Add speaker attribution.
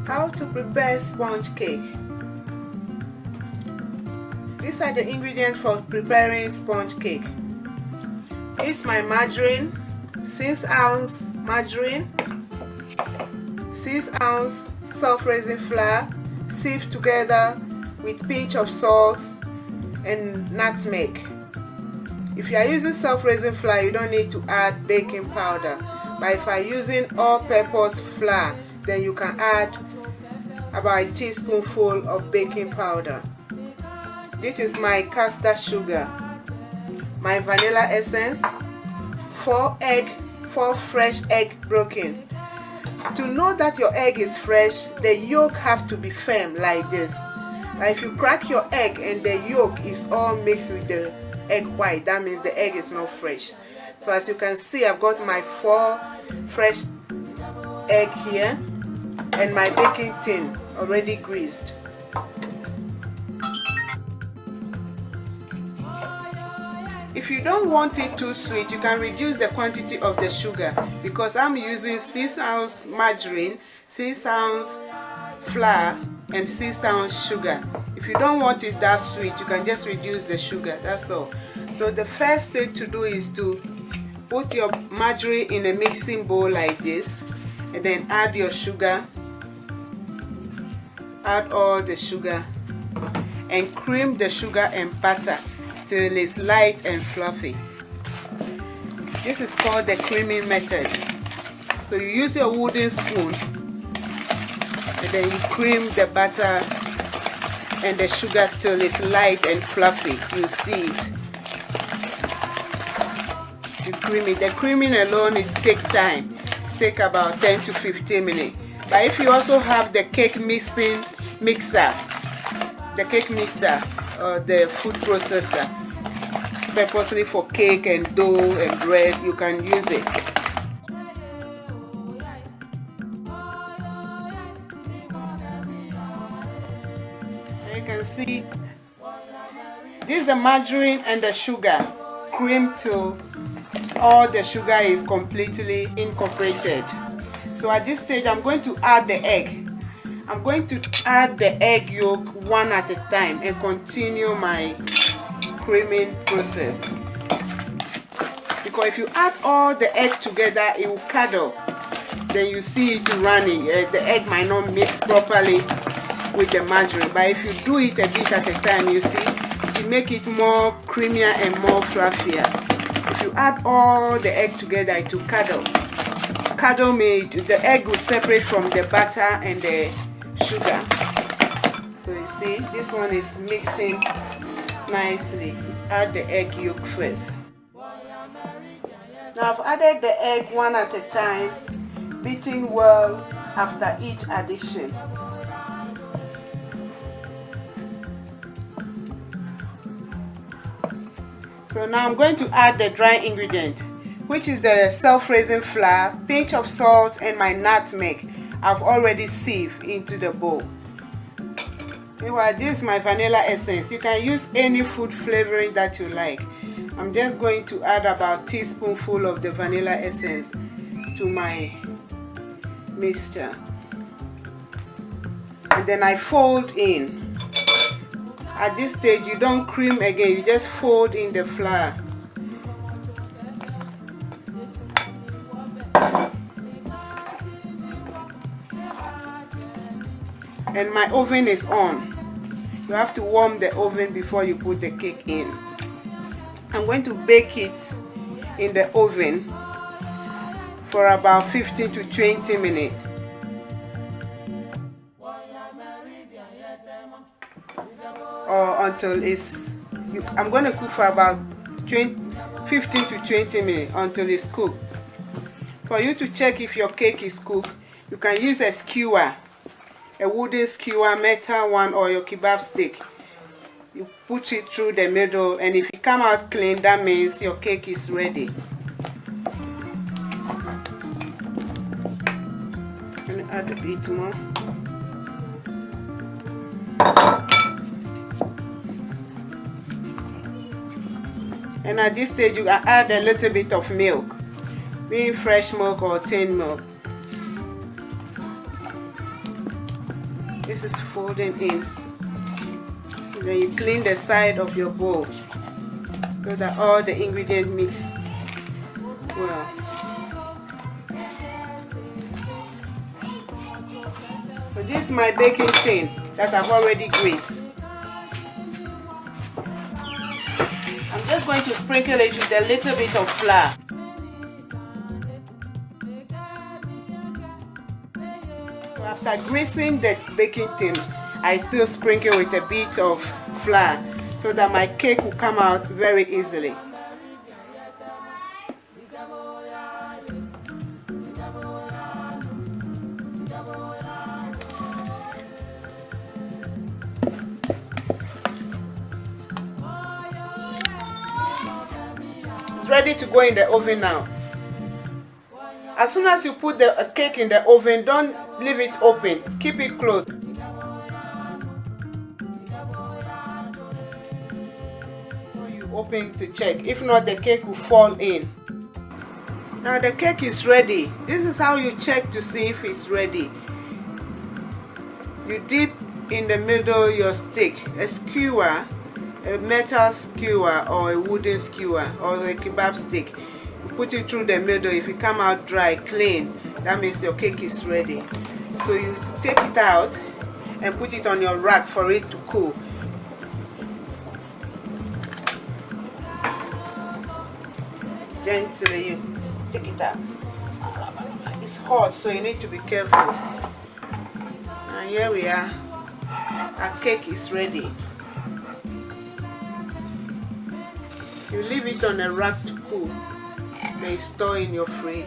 Speaker 1: How to prepare sponge cake. These are the ingredients for preparing sponge cake. This is my margarine, 6-ounce margarine, 6-ounce self-raising flour, sieved together with pinch of salt and nutmeg. If you are using self-raising flour, you don't need to add baking powder. But if you are using all-purpose flour, then you can add about a teaspoonful of baking powder. This is my caster sugar, my vanilla essence, 4 fresh egg broken. To know that your egg is fresh, the yolk have to be firm like this. But if you crack your egg and the yolk is all mixed with the egg white, that means the egg is not fresh. So as you can see, I've got my 4 fresh egg here and my baking tin already greased. If you don't want it too sweet, you can reduce the quantity of the sugar, because I'm using 6-ounce margarine, 6-ounce flour and 6-ounce sugar. If you don't want it that sweet, you can just reduce the sugar, that's all. So the first thing to do is to put your margarine in a mixing bowl like this, and then add your sugar, add all the sugar, and cream the sugar and butter till it's light and fluffy. This is called the creaming method. So you use your wooden spoon and then you cream the butter and the sugar till it's light and fluffy. You see it. You cream it. The creaming alone takes time. It takes about 10 to 15 minutes. But if you also have the cake mixer, or the food processor, purposely for cake and dough and bread, you can use it. So you can see this is the margarine and the sugar creamed till all the sugar is completely incorporated. So at this stage, I'm going to add the egg. I'm going to add the egg yolk one at a time and continue my creaming process. Because if you add all the egg together, it will cuddle. Then you see it running. The egg might not mix properly with the margarine. But if you do it a bit at a time, you see, you make it more creamier and more fluffier. If you add all the egg together, it will cuddle. Cuddle means the egg will separate from the butter and the sugar. So you see, this one is mixing nicely. Add the egg yolk first. Now I've added the egg one at a time, beating well after each addition. So now I'm going to add the dry ingredient, which is the self-raising flour, pinch of salt, and my nutmeg. I've already sieved into the bowl. Meanwhile, this is my vanilla essence. You can use any food flavoring that you like. I'm just going to add about a teaspoonful of the vanilla essence to my mixture. And then I fold in. At this stage, you don't cream again, you just fold in the flour. And my oven is on. You have to warm the oven before you put the cake in. I'm going to bake it in the oven for about 15 to 20 minutes. Or until I'm going to cook for about 15 to 20 minutes until it's cooked. For you to check if your cake is cooked, you can use a skewer. A wooden skewer, metal one, or your kebab stick. You put it through the middle, and if it come out clean, that means your cake is ready. And add a bit more. And at this stage, you can add a little bit of milk, being fresh milk or tin milk. this is folding in. And then you clean the side of your bowl so that all the ingredients mix well. So this is my baking tin that I've already greased. I'm just going to sprinkle it with a little bit of flour. So after greasing the baking tin, I still sprinkle with a bit of flour so that my cake will come out very easily. It's ready to go in the oven now. As soon as you put the cake in the oven, don't leave it open. Keep it closed. You open to check. If not, the cake will fall in. Now the cake is ready. This is how you check to see if it's ready. You dip in the middle your stick, a skewer, a metal skewer or a wooden skewer or a kebab stick. You put it through the middle. If it come out dry, clean, that means your cake is ready. So you take it out and put it on your rack for it to cool. Gently you take it out. It's hot, so you need to be careful. And here we are. Our cake is ready. You leave it on a rack to cool. Then you store in your fridge.